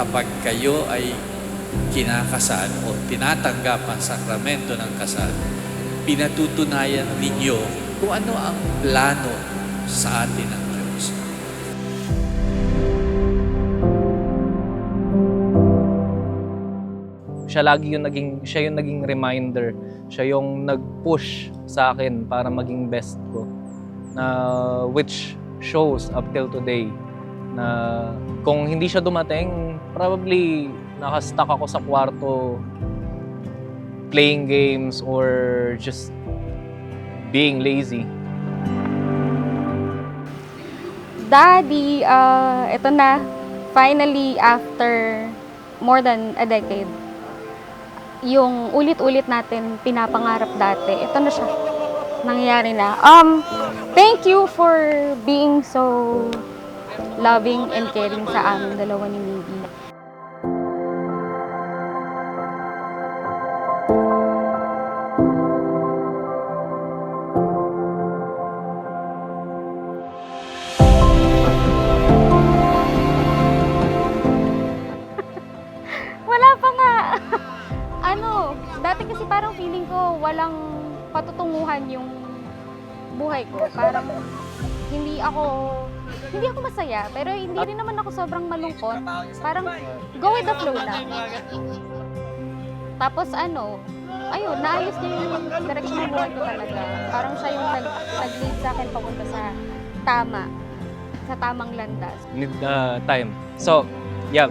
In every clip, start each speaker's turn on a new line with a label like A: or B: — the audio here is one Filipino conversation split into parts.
A: kapag kayo ay kinakasal o tinatanggap ang sakramento ng kasal, pinatutunayan ninyo kung ano ang plano sa atin ng Diyos.
B: Siya yung naging reminder, siya yung nag-push sa akin para maging best ko, na which shows up till today na kung hindi siya dumating, probably nakastuck ako sa kwarto playing games or just being lazy.
C: Daddy, ito na, finally after more than a decade, yung ulit-ulit natin pinapangarap dati, ito na siya, nangyayari na. Thank you for being so loving and caring sa amin dalawa ni Miggy. Wala pa nga. Dati kasi parang feeling ko walang patutunguhan yung buhay ko. Parang hindi ako masaya, pero hindi rin naman ako sobrang malungkot. Parang go with the flow lang. Tapos ayun, naayos niya yung direction ng buhay ko talaga. Parang siya yung nag-lead sa akin papunta sa tamang landas.
B: Need time. So, yeah,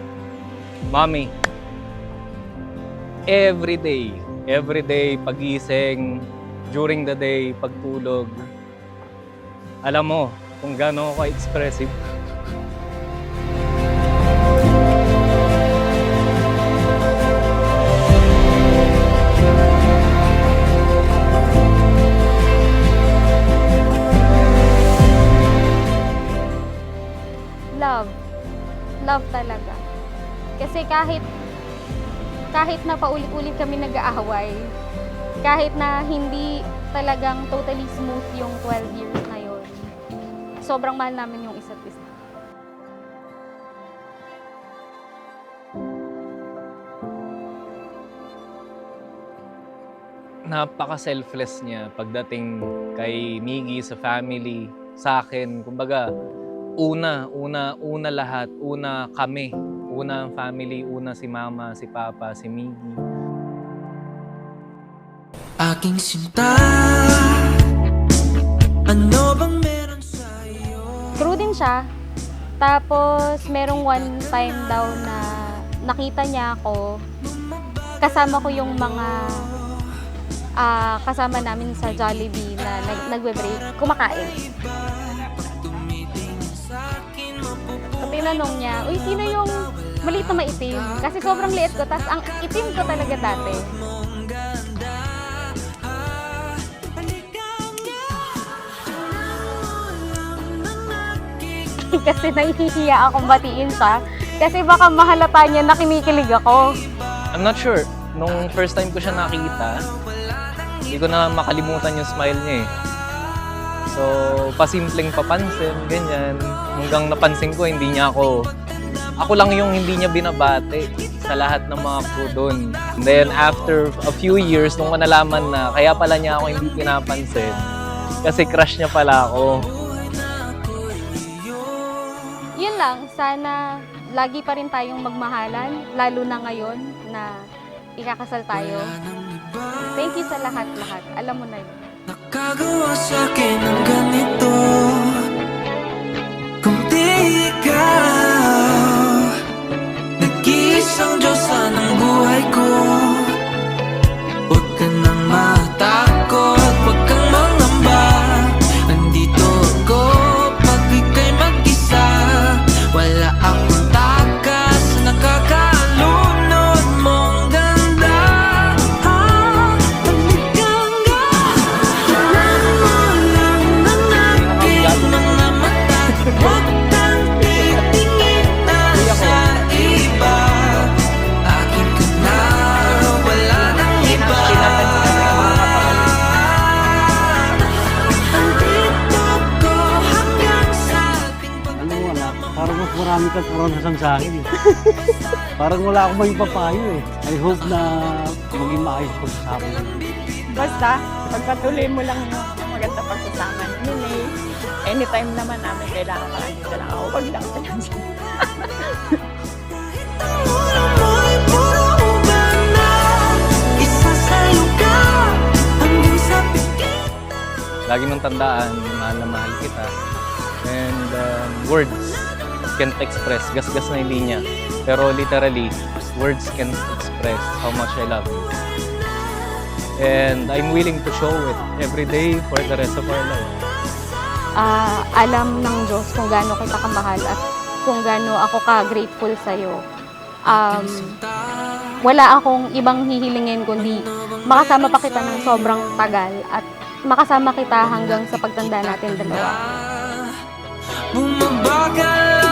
B: mommy, every day, pagising, during the day, pagtulog, alam mo kung gaano ako expressive.
C: Love talaga. Kasi kahit na paulit-ulit kami nag-aaway, kahit na hindi talagang totally smooth yung 12 years na yun, sobrang mahal namin yung isa't isa.
B: Napaka-selfless niya pagdating kay Miggy, sa family, sa akin. Kumbaga, una lahat, una kami. Una ang family, una si mama, si papa, si Miggy.
D: Aking sinta, ano bang meron sa'yo?
C: True din siya. Tapos, merong one time daw na nakita niya ako, kasama ko yung mga kasama namin sa Jollibee na nagbe-break, kumakain. Tinanong niya, uy, sino yung maliit na maitim? Kasi sobrang liit ko, tas ang itim ko talaga dati. Kasi nahihiya akong batiin siya. Kasi baka mahalata niya na kinikilig ako.
B: I'm not sure. Nung first time ko siya nakita, hindi ko na makalimutan yung smile niya eh. So, pasimpleng papansin, ganyan. Hanggang napansin ko, hindi niya ako lang yung hindi niya binabati sa lahat ng mga crew doon. And then, after a few years, nung nalaman na, kaya pala niya ako hindi pinapansin. Kasi crush niya pala ako.
C: Yun lang, sana lagi pa rin tayong magmahalan, lalo na ngayon na ikakasal tayo. Thank you sa lahat-lahat. Alam mo na yun.
D: Nakagawa sa'kin ng ganito, kung di ikaw, nag-iisang Diyosa ng buhay ko. Huwag ka nang matakot, huwag kang mangamba. Nandito ako pag ika'y mag-isa. Wala akong takas na nakakalunod mong ganda. Halika nga, tingnan mo lang ang
E: marami kang karanasan sa akin eh. Parang wala akong may papayo eh. I hope na maging maayos pagsasama niyo.
F: Basta, pagpatuloy mo lang yung maganda pagsasama namin eh. Anytime naman namin kailangan ka nandito lang ako. Wag lang ka lang dyan.
D: Mo'y puro uban na isasayo ka hanggang sa pikit.
B: Lagi mong tandaan, mahal na mahal kita. And words can't express. Gasgas na yung linya. Pero literally, words can't express how much I love you. And I'm willing to show it every day for the rest of our life.
C: Alam ng Diyos kung gaano kita kamahal at kung gaano ako ka-grateful sa'yo. Wala akong ibang hihilingin kundi makasama pa kita ng sobrang tagal at makasama kita hanggang sa pagtanda natin dalawa.
D: Bumabagal